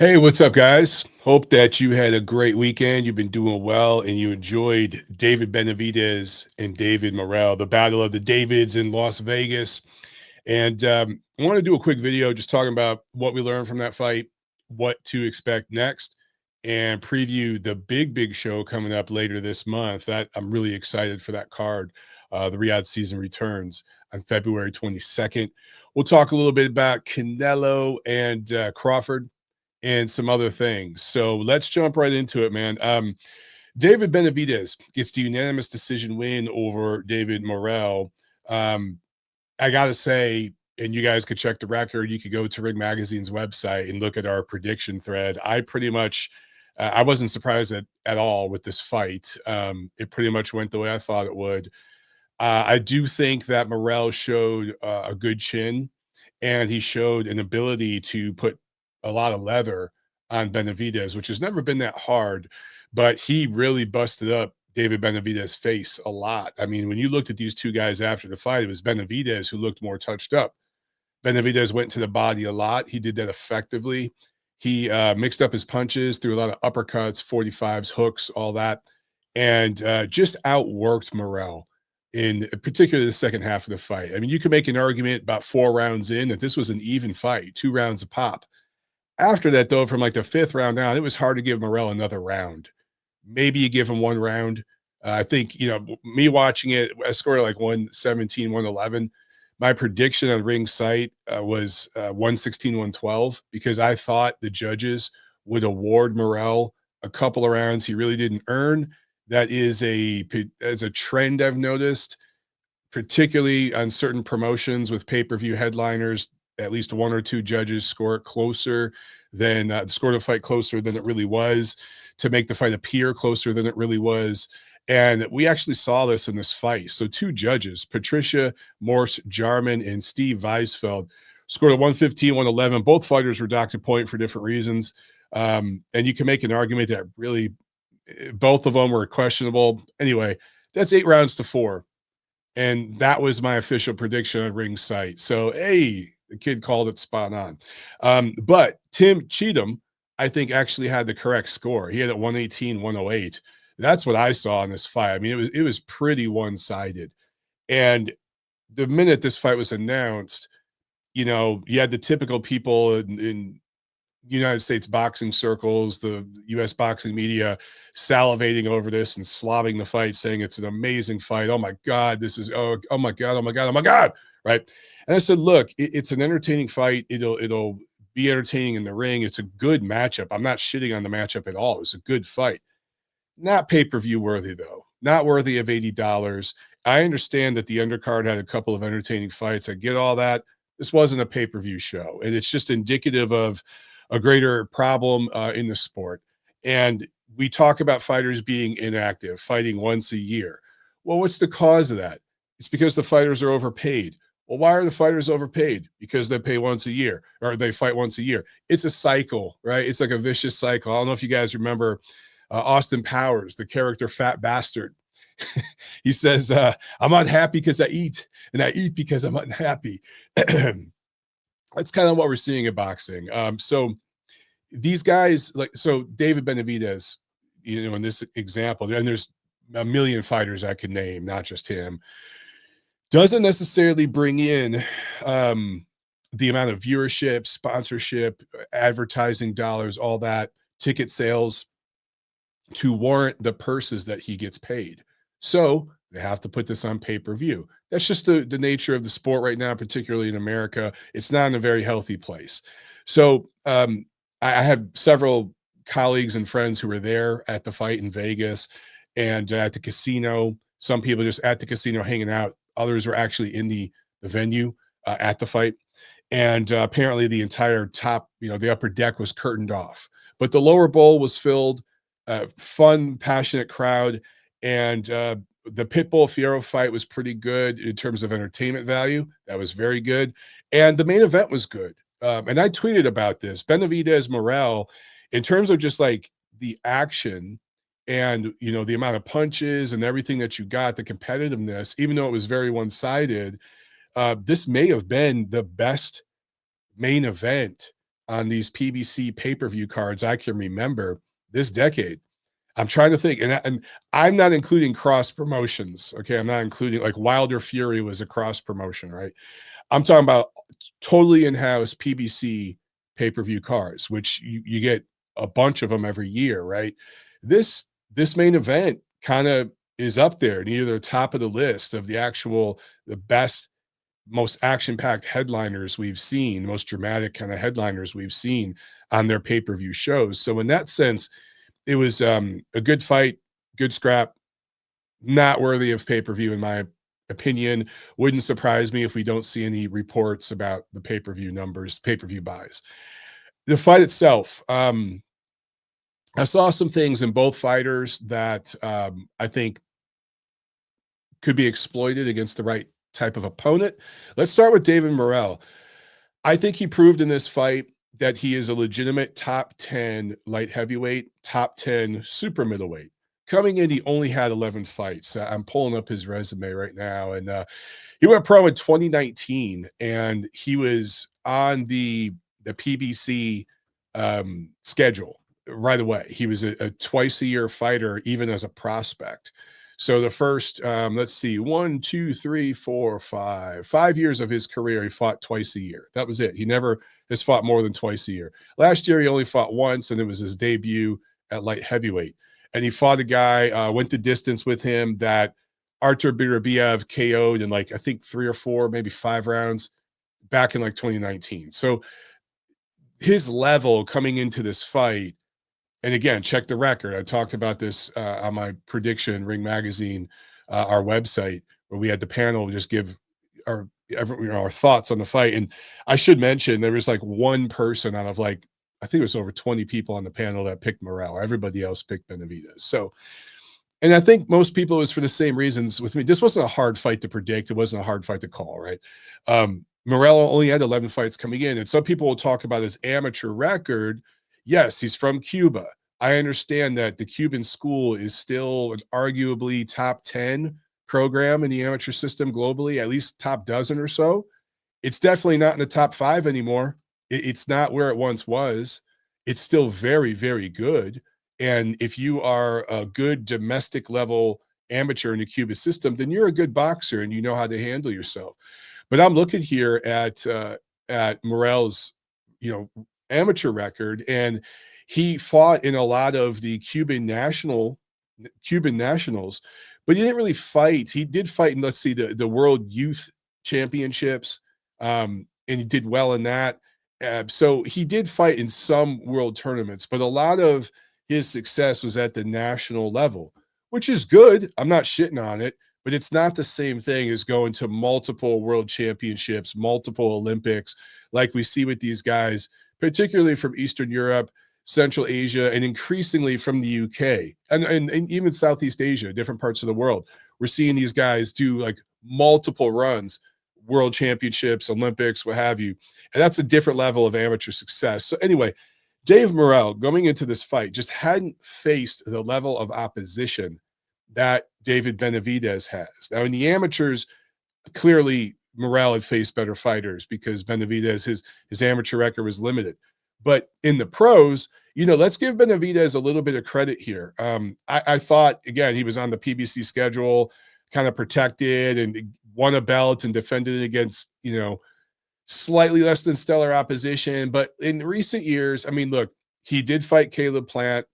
Hey, what's up, guys? Hope that you had a great weekend. You've been doing well and you enjoyed David Benavidez and David Morell, the Battle of the Davids in Las Vegas. And I want to do a quick video just talking about what we learned from that fight, what to expect next, and preview the big show coming up later this month. That I'm really excited for that card. The Riyadh season returns on February 22nd. We'll talk a little bit about Canelo and Crawford and some other things. So let's jump right into it, man. David Benavidez gets the unanimous decision win over David Morrell. I gotta say, and you guys could check the record. You could go to Ring Magazine's website and look at our prediction thread. I pretty much, I wasn't surprised at all with this fight. It pretty much went the way I thought it would. I do think that Morrell showed a good chin, and he showed an ability to put a lot of leather on Benavidez, which has never been that hard, but he really busted up David Benavidez's face a lot. I mean, when you looked at these two guys after the fight, it was Benavidez who looked more touched up. Benavidez went to the body a lot. He did that effectively. He mixed up his punches, threw a lot of uppercuts, 45s, hooks, all that, and just outworked Morrell in particularly the second half of the fight. I mean, you could make an argument about 4 rounds in that this was an even fight, 2 rounds a pop. After that, though, from like the 5th round down, it was hard to give Morrell another round. Maybe you give him 1 round. I think, me watching it, I scored like 117, 111. My prediction on Ring Site was 116, 112 because I thought the judges would award Morrell a couple of rounds he really didn't earn. That is a trend I've noticed, particularly on certain promotions with pay-per-view headliners. At least 1 or 2 judges score it closer than score the fight closer than it really was to make the fight appear closer than it really was. And we actually saw this in this fight. So 2 judges, Patricia Morse-Jarman and Steve Weisfeld, scored a 115, 111. Both fighters were docked a point for different reasons. And you can make an argument that really both of them were questionable. Anyway, that's 8 rounds to 4. And that was my official prediction on Ring Site. So, hey, the kid called it spot on. But Tim Cheatham, I think, actually had the correct score. He had it 118, 108. That's what I saw in this fight. I mean, it was pretty one-sided. And the minute this fight was announced, you had the typical people in United States boxing circles, the U.S. boxing media salivating over this and slobbing the fight, saying it's an amazing fight. Oh my God, this is oh my God, oh my God, oh my God, right? And I said, look, it's an entertaining fight. It'll be entertaining in the ring. It's a good matchup. I'm not shitting on the matchup at all. It's a good fight. Not pay-per-view worthy though. Not worthy of $80. I understand that the undercard had a couple of entertaining fights. I get all that. This wasn't a pay-per-view show, and it's just indicative of a greater problem in the sport. And we talk about fighters being inactive, fighting once a year. Well, what's the cause of that? It's because the fighters are overpaid. Well, why are the fighters overpaid? Because they pay once a year or they fight once a year. It's a cycle, right? It's like a vicious cycle. I don't know if you guys remember Austin Powers, the character Fat Bastard. He says, I'm unhappy because I eat, and I eat because I'm unhappy. That's kind of what we're seeing in boxing. So these guys, David Benavidez, in this example, and there's a million fighters I could name, not just him, doesn't necessarily bring in the amount of viewership, sponsorship, advertising dollars, all that, ticket sales to warrant the purses that he gets paid. So they have to put this on pay-per-view. That's just the nature of the sport right now, particularly in America. It's not in a very healthy place. So I had several colleagues and friends who were there at the fight in Vegas and at the casino. Some people just at the casino hanging out. Others were actually in the venue at the fight. And apparently the entire top, the upper deck was curtained off. But the lower bowl was filled, fun, passionate crowd. And the Pitbull Fierro fight was pretty good in terms of entertainment value. That was very good. And the main event was good. And I tweeted about this. Benavidez Morell, in terms of just like the action and, the amount of punches and everything that you got, the competitiveness, even though it was very one-sided, this may have been the best main event on these PBC pay-per-view cards I can remember this decade. I'm trying to think, and I'm not including cross promotions. Okay, I'm not including like Wilder Fury was a cross promotion, right? I'm talking about totally in-house PBC pay-per-view cards, which you get a bunch of them every year, right? This main event kind of is up there near the top of the list of the best, most action-packed headliners we've seen, most dramatic kind of headliners we've seen on their pay-per-view shows. So in that sense, it was a good fight, good scrap, not worthy of pay-per-view in my opinion. Wouldn't surprise me if we don't see any reports about the pay-per-view numbers, pay-per-view buys. The fight itself, I saw some things in both fighters that I think could be exploited against the right type of opponent. Let's start with David Morrell. I think he proved in this fight that he is a legitimate top 10 light heavyweight, top 10 super middleweight. Coming in, he only had 11 fights. I'm pulling up his resume right now, and he went pro in 2019, and he was on the PBC schedule right away. He was a twice a year fighter, even as a prospect. So the first, let's see, 5 years of his career, he fought twice a year. That was it. He never has fought more than twice a year. Last year, he only fought once, and it was his debut at light heavyweight. And he fought a guy, went the distance with him that Artur Beterbiev KO'd in like, I think 3 or 4, maybe 5 rounds back in like 2019. So his level coming into this fight, and again, check the record. I talked about this on my prediction, Ring Magazine, our website, where we had the panel just give our thoughts on the fight. And I should mention there was like one person out of like, I think it was over 20 people on the panel that picked Morell. Everybody else picked Benavidez. So, and I think most people, it was for the same reasons with me. This wasn't a hard fight to predict. It wasn't a hard fight to call, right? Morell only had 11 fights coming in. And some people will talk about his amateur record. Yes, he's from Cuba. I understand that the Cuban school is still an arguably top 10 program in the amateur system globally, at least top dozen or so. It's definitely not in the top 5 anymore. It's not where it once was. It's still very, very good. And if you are a good domestic level amateur in the Cuban system, then you're a good boxer and you know how to handle yourself. But I'm looking here at Morell's, amateur record, and he fought in a lot of the Cuban nationals, but he didn't really fight. He did fight in, let's see, the World Youth Championships, and he did well in that. So he did fight in some world tournaments, but a lot of his success was at the national level, which is good. I'm not shitting on it, but it's not the same thing as going to multiple world championships, multiple Olympics, like we see with these guys, particularly from Eastern Europe, Central Asia, and increasingly from the UK and even Southeast Asia, different parts of the world. We're seeing these guys do like multiple runs, world championships, Olympics, what have you. And that's a different level of amateur success. So anyway, Dave Morell going into this fight just hadn't faced the level of opposition that David Benavidez has. Now in the amateurs, clearly Morell had faced better fighters because Benavidez, his amateur record was limited. But in the pros, let's give Benavidez a little bit of credit here. I thought, again, he was on the PBC schedule, kind of protected and won a belt and defended it against, slightly less than stellar opposition. But in recent years, I mean, look, he did fight Caleb Plant.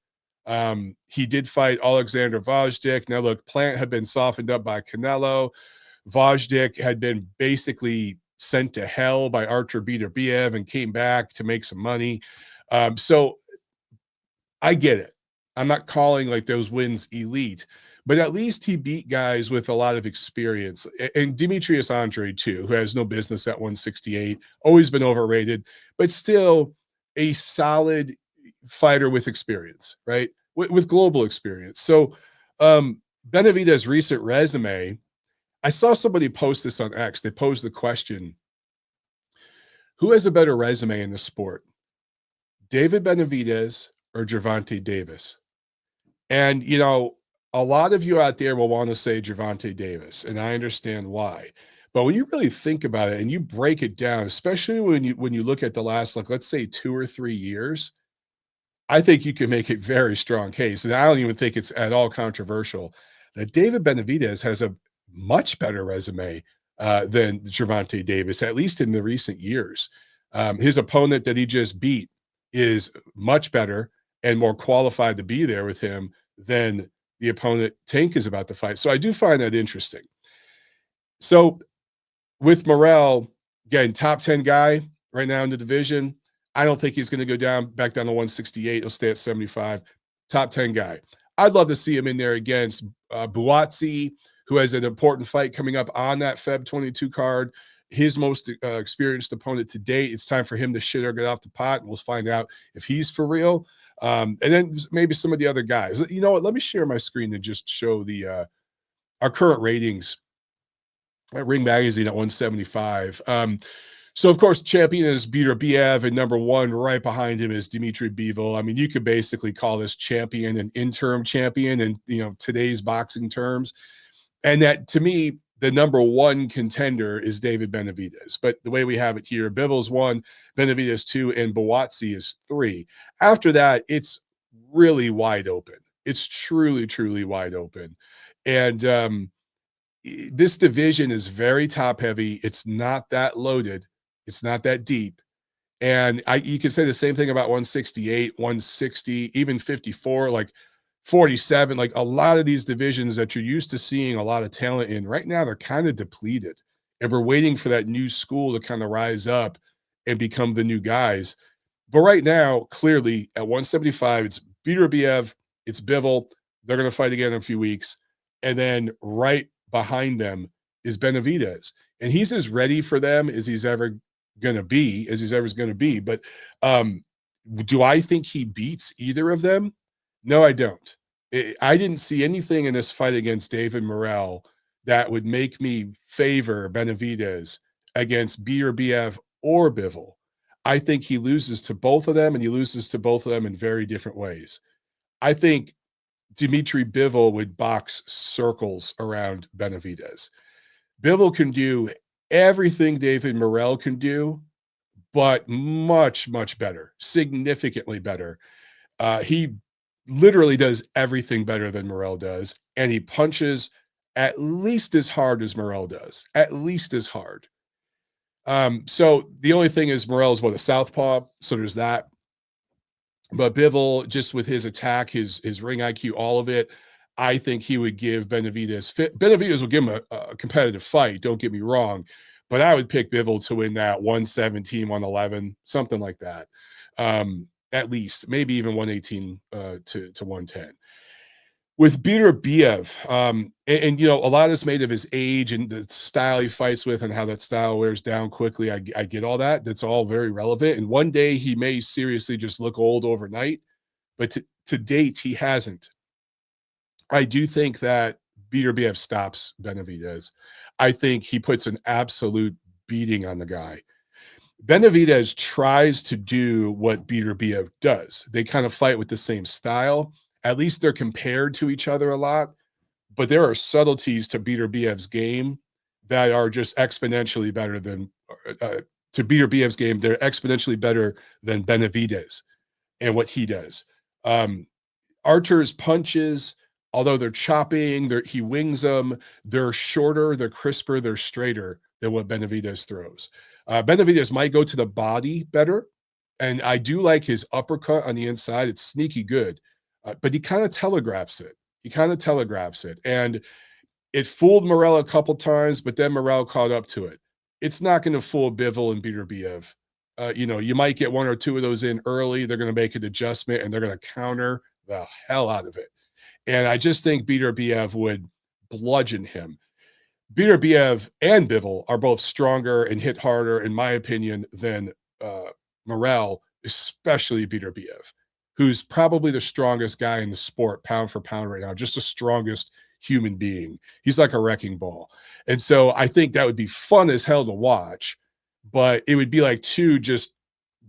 He did fight Alexander Vajdik. Now, look, Plant had been softened up by Canelo. Vajdik had been basically sent to hell by Artur Beterbiev and came back to make some money. So I get it. I'm not calling like those wins elite, but at least he beat guys with a lot of experience. And Demetrius Andre, too, who has no business at 168, always been overrated, but still a solid fighter with experience, right? With global experience. So Benavidez's recent resume, I saw somebody post this on X. They posed the question, who has a better resume in the sport, David Benavidez or Gervonta Davis? And, a lot of you out there will want to say Gervonta Davis, and I understand why. But when you really think about it and you break it down, especially when you look at the last, like, let's say 2 or 3 years, I think you can make a very strong case, and I don't even think it's at all controversial, that David Benavidez has a much better resume, than Gervonta Davis, at least in the recent years. His opponent that he just beat is much better and more qualified to be there with him than the opponent Tank is about to fight. So I do find that interesting. So with Morell, again, top 10 guy right now in the division. I don't think he's going to go down back down to 168. He'll stay at 75. Top 10 guy. I'd love to see him in there against Buatsi, who has an important fight coming up on that Feb 22 card. His most experienced opponent to date. It's time for him to shit or get off the pot, and we'll find out if he's for real. And then maybe some of the other guys. You know what? Let me share my screen and just show the our current ratings at Ring Magazine at 175. So of course, champion is Beterbiev, and number one right behind him is Dmitry Bivol. I mean, you could basically call this champion an interim champion in today's boxing terms. And that, to me, the number one contender is David Benavidez. But the way we have it here, Bivol's 1, Benavidez 2, and Buatsi is 3. After that, it's really wide open. It's truly, truly wide open. And this division is very top heavy. It's not that loaded. It's not that deep. And you can say the same thing about 168, 160, even 54, like 47. Like a lot of these divisions that you're used to seeing a lot of talent in right now, they're kind of depleted. And we're waiting for that new school to kind of rise up and become the new guys. But right now, clearly at 175, it's Beterbiev, it's Bivol. They're going to fight again in a few weeks. And then right behind them is Benavidez. And he's as ready for them as he's ever going to be. But do I think he beats either of them? No, I don't. I didn't see anything in this fight against David Morell that would make me favor Benavidez against Beterbiev or Bivol. I think he loses to both of them, and he loses to both of them in very different ways. I think Dmitry Bivol would box circles around Benavidez. Bivol can do everything David Morell can do, but much, much better, significantly better. He literally does everything better than Morell does, and he punches at least as hard as Morell does, at least as hard. So the only thing is Morell is a southpaw, so there's that. But Bivol, just with his attack, his ring IQ, all of it, I think he would give Benavidez fit. Benavidez will give him a competitive fight, don't get me wrong, but I would pick Bivol to win that 117, 111, something like that. At least, maybe even 118 to 110. With Beterbiev, and a lot of this made of his age and the style he fights with and how that style wears down quickly. I get all that. That's all very relevant. And one day he may seriously just look old overnight, but to date, he hasn't. I do think that Beterbiev stops Benavidez. I think he puts an absolute beating on the guy. Benavidez tries to do what Beterbiev does. They kind of fight with the same style. At least they're compared to each other a lot, but there are subtleties to Beterbiev's game that are just exponentially better than to Beterbiev's game. They're exponentially better than Benavidez and what he does. Artur's punches, although they're chopping, he wings them. They're shorter, they're crisper, they're straighter than what Benavidez throws. Benavidez might go to the body better, and I do like his uppercut on the inside. It's sneaky good. But he kind of telegraphs it. And it fooled Morell a couple times, but then Morell caught up to it. It's not going to fool Bivol and Beterbiev. You might get one or two of those in early. They're going to make an adjustment, and they're going to counter the hell out of it. And I just think Beterbiev would bludgeon him. Beterbiev and Bivol are both stronger and hit harder, in my opinion, than Morell, especially Beterbiev, who's probably the strongest guy in the sport, pound for pound right now, just the strongest human being. He's like a wrecking ball. And so I think that would be fun as hell to watch, but it would be like two just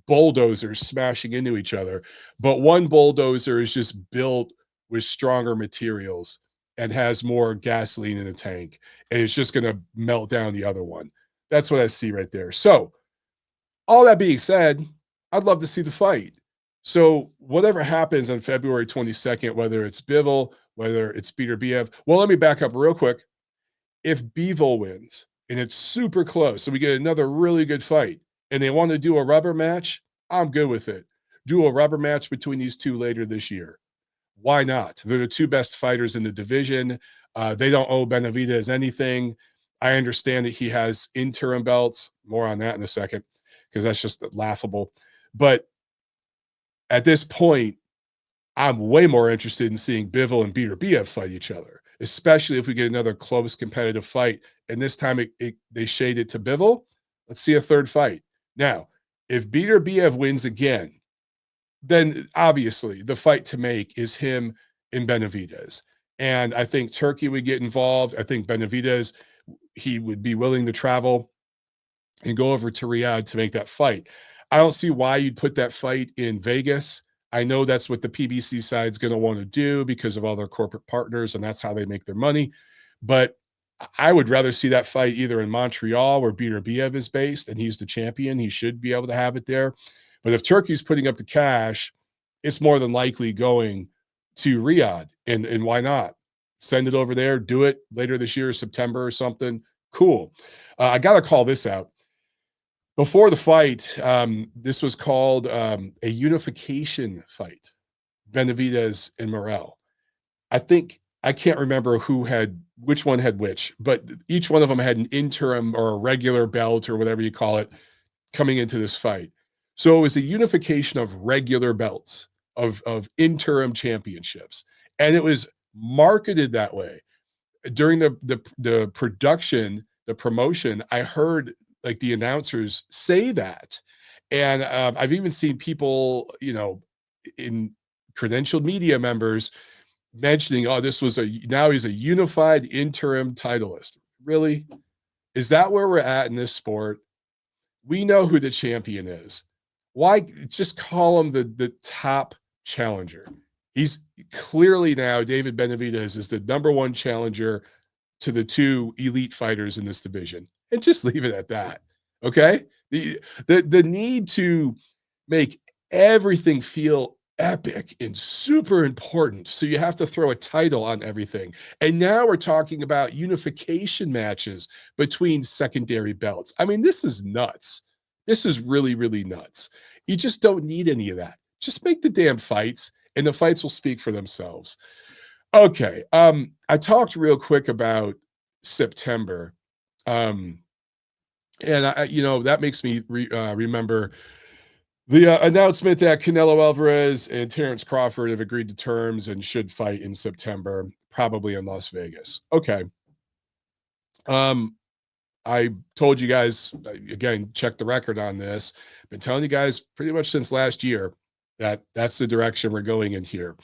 bulldozers smashing into each other. But one bulldozer is just built with stronger materials, and has more gasoline in the tank, and it's just going to melt down the other one. That's what I see right there. So, all that being said, I'd love to see the fight. So, whatever happens on February 22nd, whether it's Bivol, whether it's Beterbiev, well, let me back up real quick. If Bivol wins and it's super close, so we get another really good fight, and they want to do a rubber match, I'm good with it. Do a rubber match between these two later this year. Why not? They're the two best fighters in the division. They don't owe Benavidez anything. I understand that he has interim belts. More on that in a second, because that's just laughable. But at this point, I'm way more interested in seeing Bivol and Beterbiev fight each other, especially if we get another close competitive fight. And this time they shade it to Bivol. Let's see a third fight. Now, if Beterbiev wins again, then obviously the fight to make is him and Benavidez. And I think Turkey would get involved. I think Benavidez, he would be willing to travel and go over to Riyadh to make that fight. I don't see why you'd put that fight in Vegas. I know that's what the PBC side's going to want to do because of all their corporate partners, and that's how they make their money. But I would rather see that fight either in Montreal, where Beterbiev is based, and he's the champion. He should be able to have it there. But if Turkey's putting up the cash, it's more than likely going to Riyadh. And why not? Send it over there, do it later this year, September or something. Cool. I got to call this out. Before the fight, this was called a unification fight, Benavidez and Morell. I can't remember which one had which, but each one of them had an interim or a regular belt or whatever you call it coming into this fight. So it was a unification of regular belts, of interim championships. And it was marketed that way. During the production, the promotion, I heard like the announcers say that. And I've even seen people, in credentialed media members mentioning, oh, now he's a unified interim titleist. Really? Is that where we're at in this sport? We know who the champion is. Why just call him the top challenger? He's clearly now, David Benavidez is the number one challenger to the two elite fighters in this division, and just leave it at that. Okay. The need to make everything feel epic and super important. So you have to throw a title on everything. And now we're talking about unification matches between secondary belts. I mean, this is nuts. This is really, really nuts. You just don't need any of that. Just make the damn fights, and the fights will speak for themselves. Okay. I talked real quick about September. And that makes me remember the announcement that Canelo Alvarez and Terence Crawford have agreed to terms and should fight in September, probably in Las Vegas. Okay. I told you guys, again, check the record on this. Been telling you guys pretty much since last year that that's the direction we're going in here.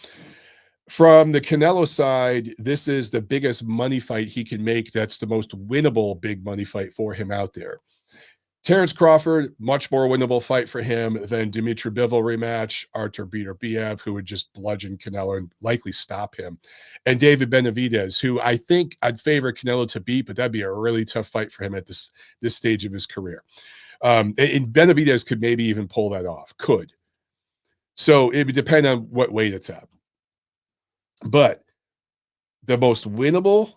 From the Canelo side, this is the biggest money fight he can make. That's the most winnable big money fight for him out there. Terence Crawford, much more winnable fight for him than Dmitry Bivol rematch, Artur Beterbiev, who would just bludgeon Canelo and likely stop him, and David Benavidez, who I think I'd favor Canelo to beat, but that'd be a really tough fight for him at this stage of his career. And Benavidez could maybe even pull that off. Could. So it would depend on what weight it's at. But the most winnable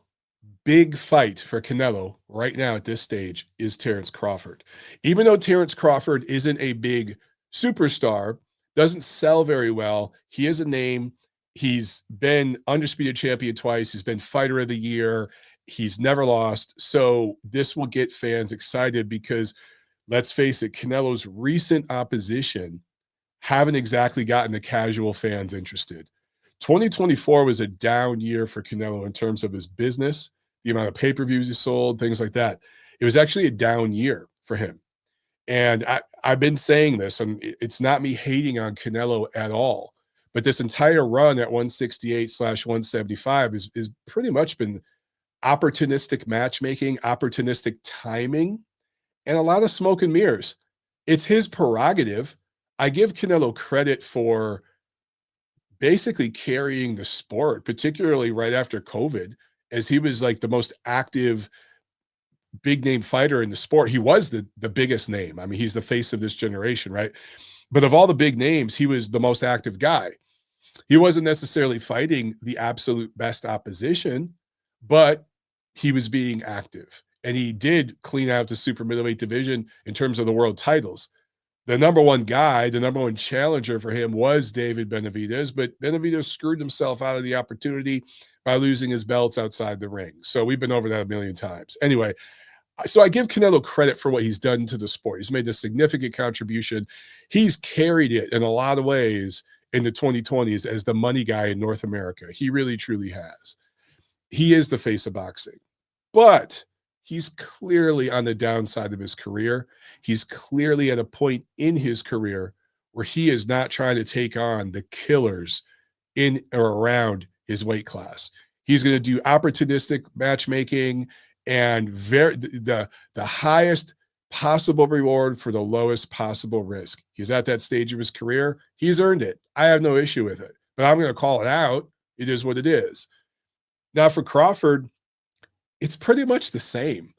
big fight for Canelo right now at this stage is Terence Crawford. Even though Terence Crawford isn't a big superstar, doesn't sell very well, he is a name. He's been undisputed champion twice. He's been fighter of the year. He's never lost. So this will get fans excited because, let's face it, Canelo's recent opposition haven't exactly gotten the casual fans interested. 2024 was a down year for Canelo in terms of his business, the amount of pay-per-views he sold, things like that. It was actually a down year for him. And I've been saying this, and it's not me hating on Canelo at all, but this entire run at 168/175 is pretty much been opportunistic matchmaking, opportunistic timing, and a lot of smoke and mirrors. It's his prerogative. I give Canelo credit for basically carrying the sport, particularly right after COVID, as he was like the most active big name fighter in the sport. He was the biggest name. I mean, he's the face of this generation, right? But of all the big names, he was the most active guy. He wasn't necessarily fighting the absolute best opposition, but he was being active. And he did clean out the super middleweight division in terms of the world titles. The number one guy, the number one challenger for him was David Benavidez, but Benavidez screwed himself out of the opportunity by losing his belts outside the ring. So we've been over that a million times. Anyway, so I give Canelo credit for what he's done to the sport. He's made a significant contribution. He's carried it in a lot of ways in the 2020s as the money guy in North America. He really, truly has. He is the face of boxing, but he's clearly on the downside of his career. He's clearly at a point in his career where he is not trying to take on the killers in or around his weight class. He's going to do opportunistic matchmaking and the highest possible reward for the lowest possible risk. He's at that stage of his career. He's earned it. I have no issue with it, but I'm going to call it out. It is what it is. Now for Crawford, it's pretty much the same.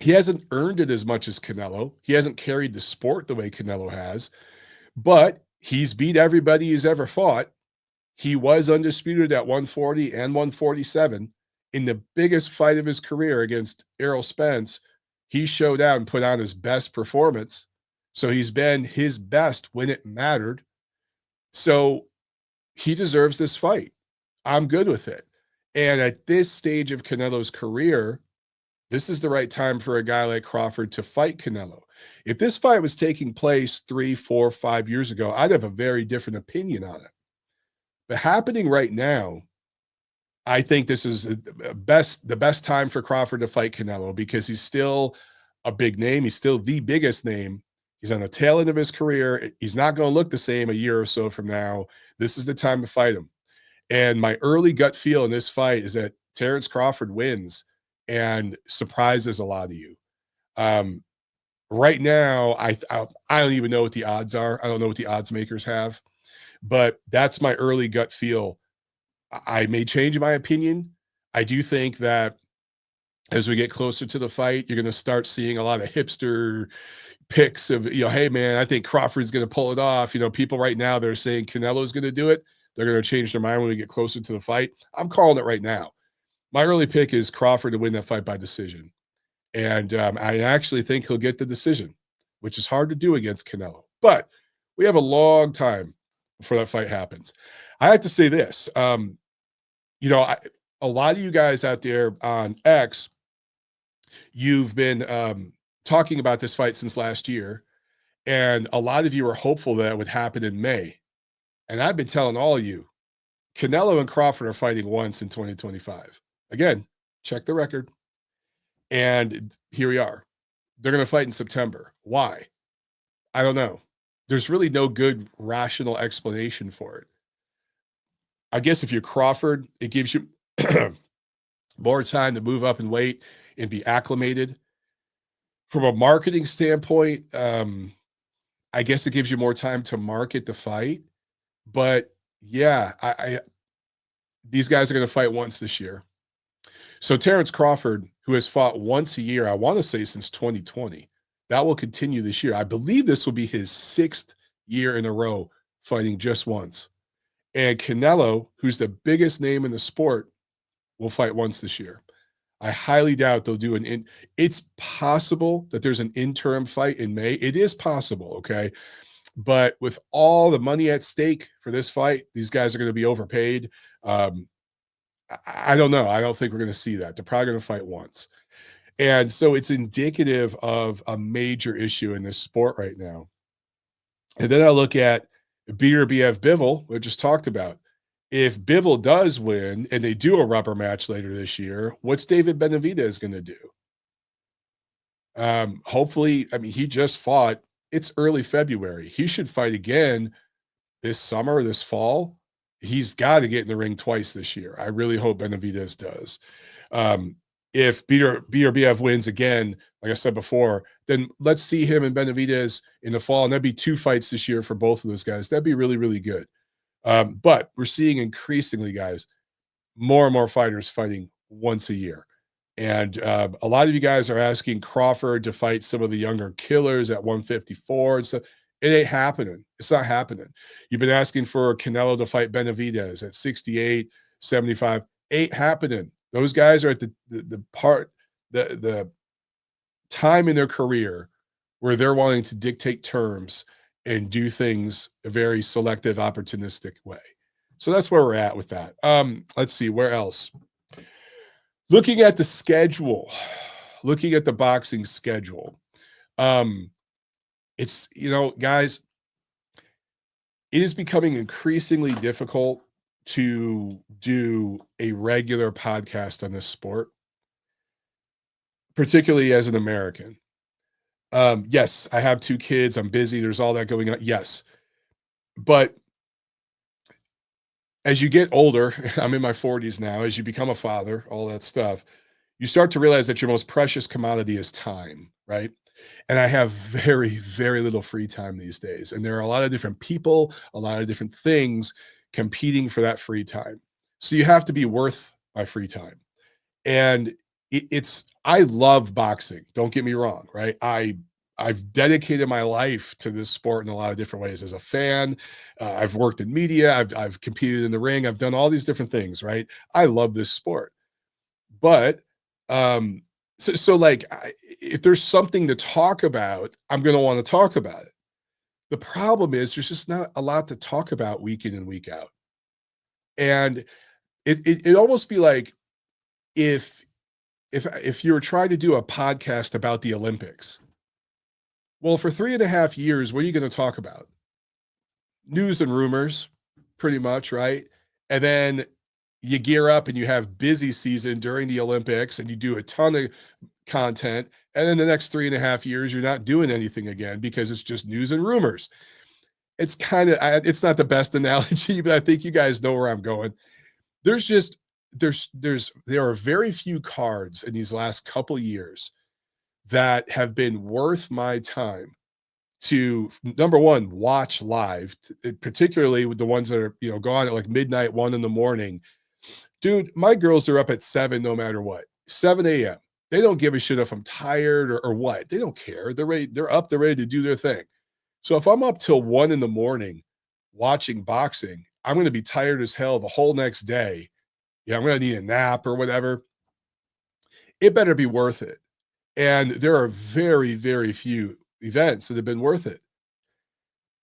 He hasn't earned it as much as Canelo. He hasn't carried the sport the way Canelo has, but he's beat everybody he's ever fought. He was undisputed at 140 and 147. In the biggest fight of his career against Errol Spence, he showed out and put on his best performance. So he's been his best when it mattered. So he deserves this fight. I'm good with it. And at this stage of Canelo's career, this is the right time for a guy like Crawford to fight Canelo. If this fight was taking place 3, 4, 5 years ago, I'd have a very different opinion on it. But happening right now, I think this is the best time for Crawford to fight Canelo because he's still a big name. He's still the biggest name. He's on the tail end of his career. He's not going to look the same a year or so from now. This is the time to fight him. And my early gut feel in this fight is that Terence Crawford wins and surprises a lot of you. Right now, I don't even know what the odds are. I don't know what the odds makers have, but that's my early gut feel. I may change my opinion. I do think that as we get closer to the fight, you're going to start seeing a lot of hipster picks of, hey, man, I think Crawford's going to pull it off. People right now, they're saying Canelo's going to do it. They're going to change their mind when we get closer to the fight. I'm calling it right now. My early pick is Crawford to win that fight by decision. And I actually think he'll get the decision, which is hard to do against Canelo. But we have a long time before that fight happens. I have to say this. A lot of you guys out there on X, you've been talking about this fight since last year, and a lot of you are hopeful that it would happen in May. And I've been telling all of you, Canelo and Crawford are fighting once in 2025. Again, check the record. And here we are. They're going to fight in September. Why? I don't know. There's really no good rational explanation for it. I guess if you're Crawford, it gives you more time to move up in weight and be acclimated. From a marketing standpoint, I guess it gives you more time to market the fight. But yeah, these guys are going to fight once this year. So Terence Crawford, who has fought once a year, I want to say since 2020, that will continue this year. I believe this will be his 6th year in a row fighting just once. And Canelo, who's the biggest name in the sport, will fight once this year. I highly doubt they'll do it's possible that there's an interim fight in May. It is possible, okay? But with all the money at stake for this fight, these guys are going to be overpaid. I don't know. I don't think we're going to see that. They're probably going to fight once. And so it's indicative of a major issue in this sport right now. And then I look at Beterbiev Bivol, we just talked about. If Bivol does win and they do a rubber match later this year, what's David Benavidez going to do? Hopefully, he just fought. It's early February. He should fight again this summer, this fall. He's got to get in the ring twice this year. I really hope Benavidez does. If Beterbiev wins again, like I said before, then let's see him and Benavidez in the fall. And that'd be 2 fights this year for both of those guys. That'd be really, really good. But we're seeing increasingly, guys, more and more fighters fighting once a year. And a lot of you guys are asking Crawford to fight some of the younger killers at 154 and stuff. It ain't happening. It's not happening. You've been asking for Canelo to fight Benavidez at 68, 75. Ain't happening. Those guys are at the time in their career where they're wanting to dictate terms and do things a very selective, opportunistic way. So that's where we're at with that. Let's see, where else? Looking at the schedule, looking at the boxing schedule. It's, guys, it is becoming increasingly difficult to do a regular podcast on this sport, particularly as an American. Yes, I have 2 kids. I'm busy. There's all that going on. Yes. But as you get older, I'm in my 40s now, as you become a father, all that stuff, you start to realize that your most precious commodity is time, right? And I have very, very little free time these days. And there are a lot of different people, a lot of different things competing for that free time. So you have to be worth my free time. And I love boxing. Don't get me wrong, right? I've dedicated my life to this sport in a lot of different ways. As a fan, I've worked in media, I've competed in the ring, I've done all these different things, right? I love this sport. But if there's something to talk about, I'm going to want to talk about it. The problem is there's just not a lot to talk about week in and week out. And it almost be like if you were trying to do a podcast about the Olympics, well, for 3.5 years, what are you going to talk about? News and rumors, pretty much, right? And then you gear up and you have busy season during the Olympics and you do a ton of content. And then the next 3.5 years, you're not doing anything again because it's just news and rumors. It's it's not the best analogy, but I think you guys know where I'm going. There are very few cards in these last couple years that have been worth my time to, number one, watch live, particularly with the ones that are, go on at like midnight, 1 a.m. Dude, my girls are up at 7 no matter what, 7 a.m. They don't give a shit if I'm tired or what. They don't care. They're ready. They're up. They're ready to do their thing. So if I'm up till 1 a.m. watching boxing, I'm going to be tired as hell the whole next day. Yeah, I'm going to need a nap or whatever. It better be worth it. And there are very, very few events that have been worth it.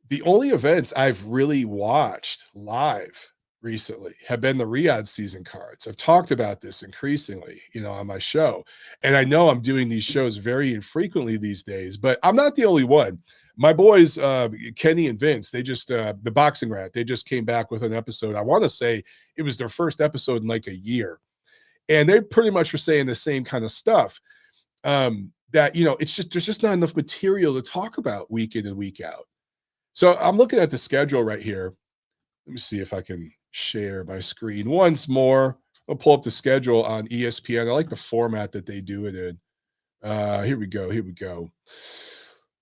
The only events I've really watched live recently have been the Riyadh season cards. I've talked about this increasingly, on my show. And I know I'm doing these shows very infrequently these days, but I'm not the only one. My boys, Kenny and Vince, they just, the Boxing Rat, they just came back with an episode. I want to say it was their first episode in like a year. And they pretty much were saying the same kind of stuff. That, there's just not enough material to talk about week in and week out. So I'm looking at the schedule right here. Let me see if I can share my screen once more. I'll pull up the schedule on ESPN. I like the format that they do it in. Here we go.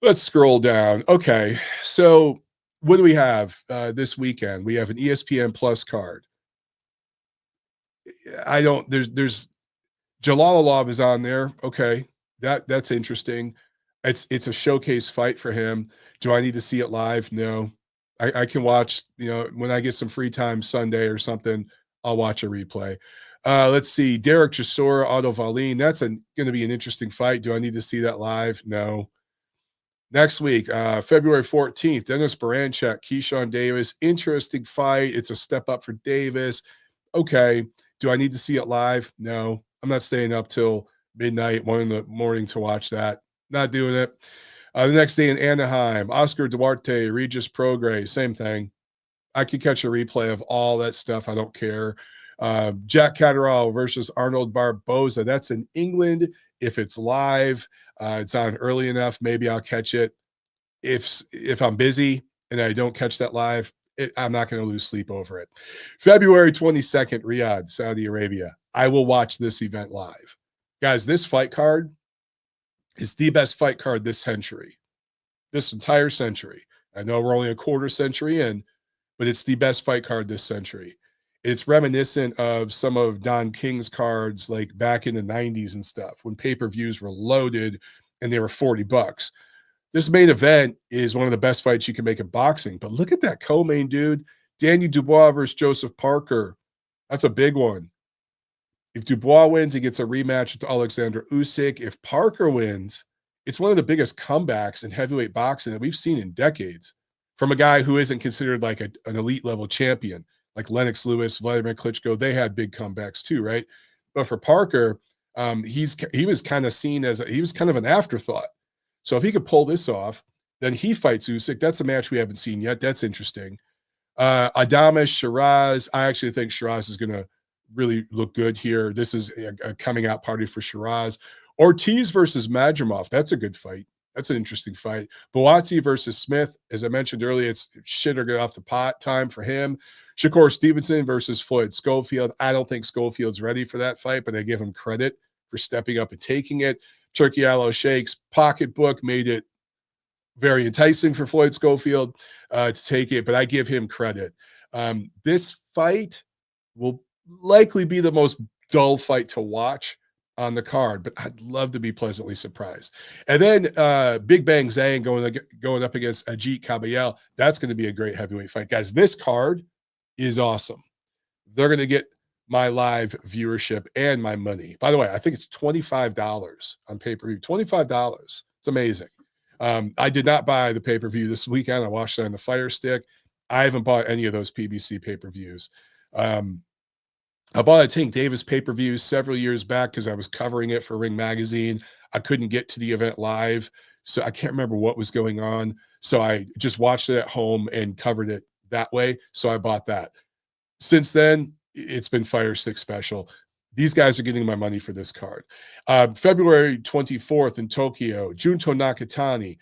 Let's scroll down. Okay. So what do we have this weekend? We have an ESPN Plus card. There's Jalalov is on there. Okay. That's interesting. It's a showcase fight for him. Do I need to see it live? No. I can watch, when I get some free time Sunday or something, I'll watch a replay. Let's see. Derek Chisora, Otto Wallin. That's going to be an interesting fight. Do I need to see that live? No. Next week, February 14th, Dennis Baranchak, Keyshawn Davis. Interesting fight. It's a step up for Davis. Okay. Do I need to see it live? No. I'm not staying up till midnight, 1 a.m. to watch that. Not doing it. The next day in Anaheim, Oscar Duarte, Regis Prograis, same thing. I could catch a replay of all that stuff. I don't care. Jack Catterall versus Arnold Barboza. That's in England. If it's live, it's on early enough, maybe I'll catch it. If I'm busy and I don't catch that live, I'm not going to lose sleep over it. February 22nd, Riyadh, Saudi Arabia. I will watch this event live. Guys, this fight card, It's the best fight card this century, this entire century. I know we're only a quarter century in, but it's the best fight card this century. It's reminiscent of some of Don King's cards like back in the 90s and stuff when pay-per-views were loaded and they were $40. This main event is one of the best fights you can make in boxing. But look at that co-main, dude. Danny Dubois versus Joseph Parker. That's a big one. If Dubois wins, he gets a rematch with Alexander Usyk. If Parker wins, it's one of the biggest comebacks in heavyweight boxing that we've seen in decades from a guy who isn't considered like an elite level champion, like Lennox Lewis, Vladimir Klitschko. They had big comebacks too, right? But for Parker, he was kind of seen as he was kind of an afterthought. So if he could pull this off, then he fights Usyk. That's a match we haven't seen yet. That's interesting. Adames, Shiraz. I actually think Shiraz is going to really look good here. This is a coming out party for Shiraz. Ortiz versus Madrimov. That's a good fight. That's an interesting fight. Buatsi versus Smith. As I mentioned earlier, it's shit or get off the pot time for him. Shakur Stevenson versus Floyd Schofield. I don't think Schofield's ready for that fight, but I give him credit for stepping up and taking it. Turkey Aloe Sheikh's pocketbook made it very enticing for Floyd Schofield to take it, but I give him credit. This fight will likely be the most dull fight to watch on the card, but I'd love to be pleasantly surprised. And then Big Bang Zhang going up against Ajit Kabayel. That's going to be a great heavyweight fight. Guys, this card is awesome. They're going to get my live viewership and my money. By the way, I think it's $25 on pay-per-view. $25. It's amazing. I did not buy the pay-per-view this weekend. I watched it on the Fire Stick. I haven't bought any of those PBC pay-per-views. I bought a Tank Davis pay-per-view several years back because I was covering it for Ring Magazine. I couldn't get to the event live, so I can't remember what was going on. So I just watched it at home and covered it that way. So I bought that. Since then, it's been Fire Stick special. These guys are getting my money for this card. February 24th in Tokyo, Junto Nakatani.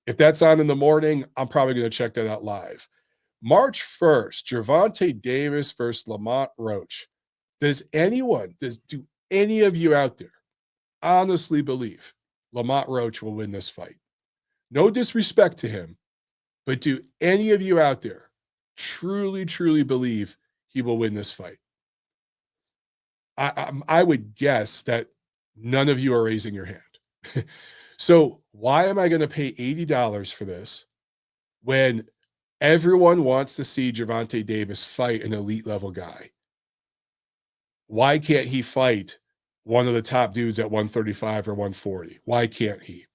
If that's on in the morning, I'm probably going to check that out live. March 1st, Gervonta Davis versus Lamont Roach. Do any of you out there honestly believe Lamont Roach will win this fight? No disrespect to him, but do any of you out there truly, truly believe he will win this fight? I would guess that none of you are raising your hand. So why am I going to pay $80 for this when everyone wants to see Gervonta Davis fight an elite level guy? Why can't he fight one of the top dudes at 135 or 140? Why can't he?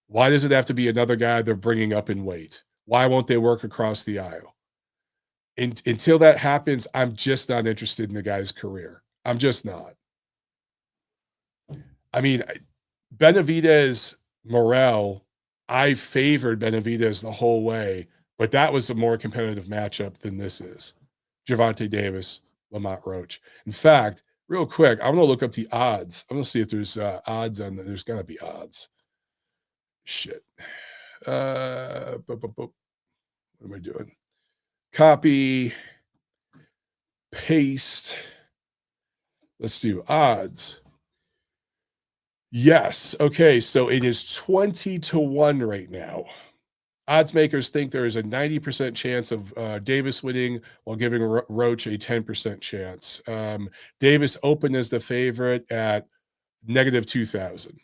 Why does it have to be another guy they're bringing up in weight? Why won't they work across the aisle? Until that happens, I'm just not interested in the guy's career. I'm just not. I mean, Benavidez, Morell, I favored Benavidez the whole way, but that was a more competitive matchup than this is. Gervonta Davis, Lamont Roach. In fact, real quick, I'm going to look up the odds. I'm going to see if there's odds on. There's got to be odds. Shit. What am I doing? Copy, paste. Let's do odds. Yes. Okay. So it is 20-1 right now. Odds makers think there is a 90% chance of Davis winning while giving Roach a 10% chance. Davis opened as the favorite at -2,000.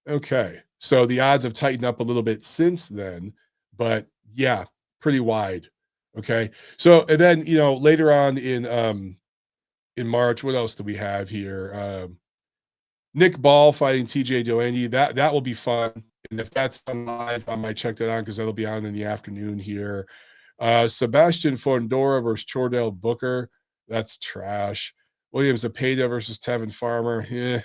Okay. So the odds have tightened up a little bit since then, but yeah, pretty wide. Okay. So, and then, later on in March, what else do we have here? Nick Ball fighting TJ Doheny. That will be fun. And if that's on live, I might check that out because that'll be on in the afternoon here. Sebastian Fondora versus Chordell Booker. That's trash. William Zepeda versus Tevin Farmer. Yeah.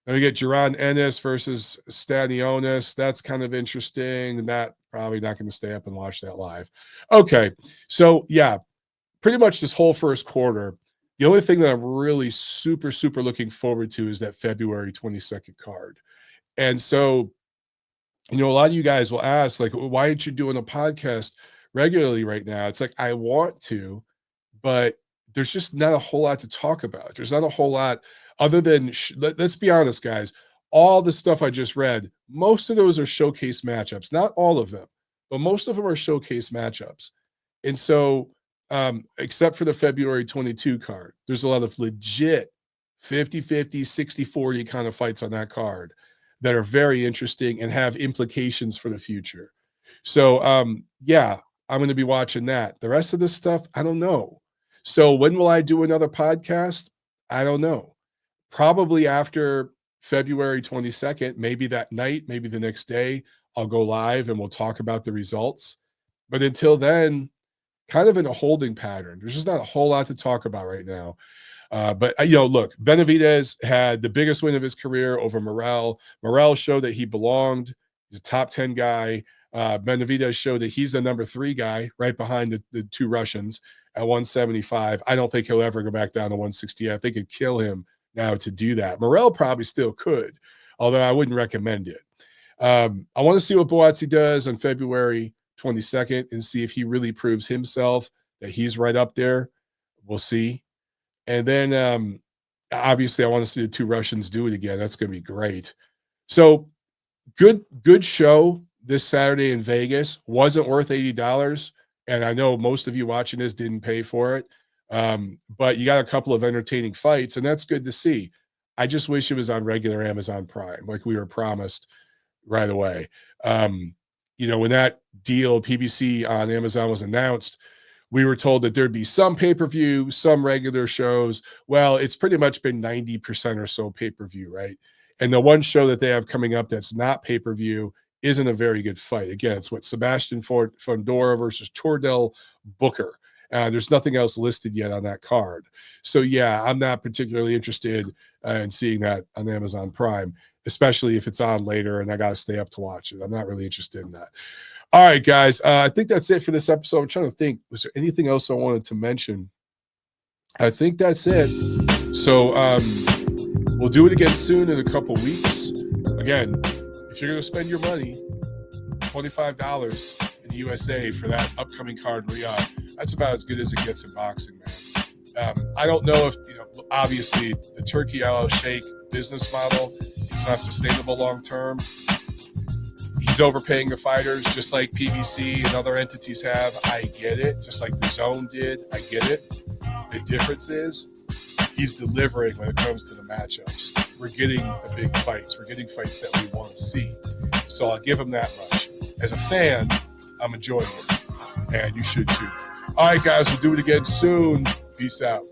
Then we get Jaron Ennis versus Stanionis. That's kind of interesting. That probably not going to stay up and watch that live. Okay. So, yeah, pretty much this whole first quarter, the only thing that I'm really super, super looking forward to is that February 22nd card. And so, a lot of you guys will ask, like, why aren't you doing a podcast regularly right now? It's like, I want to, but there's just not a whole lot to talk about. There's not a whole lot other than, let's be honest, guys, all the stuff I just read, most of those are showcase matchups. Not all of them, but most of them are showcase matchups. And so, except for the February 22 card, there's a lot of legit 50-50, 60-40 kind of fights on that card that are very interesting and have implications for the future. So, yeah, I'm going to be watching that. The rest of this stuff, I don't know. So when will I do another podcast? I don't know. Probably after February 22nd, maybe that night, maybe the next day, I'll go live and we'll talk about the results. But until then, kind of in a holding pattern. There's just not a whole lot to talk about right now. But look, Benavidez had the biggest win of his career over Morell. Morell showed that he belonged. He's a top 10 guy. Benavidez showed that he's the number 3 guy right behind the 2 Russians at 175. I don't think he'll ever go back down to 160. I think it'd kill him now to do that. Morell probably still could, although I wouldn't recommend it. I want to see what Boazzi does on February 22nd and see if he really proves himself that he's right up there. We'll see. And then obviously I want to see the 2 Russians do it again. That's going to be great. So good show this Saturday in Vegas. Wasn't worth $80. And I know most of you watching this didn't pay for it. But you got a couple of entertaining fights, and that's good to see. I just wish it was on regular Amazon Prime, like we were promised right away. When that deal PBC on Amazon was announced, we were told that there'd be some pay-per-view, some regular shows. Well, it's pretty much been 90% or so pay-per-view, right? And the one show that they have coming up that's not pay-per-view isn't a very good fight. Again, it's what Sebastian Fundora versus Chordell Booker. There's nothing else listed yet on that card. So, yeah, I'm not particularly interested in seeing that on Amazon Prime, especially if it's on later and I got to stay up to watch it. I'm not really interested in that. All right, guys, I think that's it for this episode. I'm trying to think, was there anything else I wanted to mention? I think that's it. So we'll do it again soon in a couple weeks. Again, if you're going to spend your money, $25 in the USA for that upcoming card in Riyadh, that's about as good as it gets in boxing, man. I don't know if, obviously the Turkey Al Sheikh business model, it's not sustainable long term. He's overpaying the fighters just like PBC and other entities have. I get it. Just like the Zone did. I get it. The difference is he's delivering when it comes to the matchups. We're getting the big fights. We're getting fights that we want to see. So I'll give him that much. As a fan, I'm enjoying it. And you should too. All right, guys. We'll do it again soon. Peace out.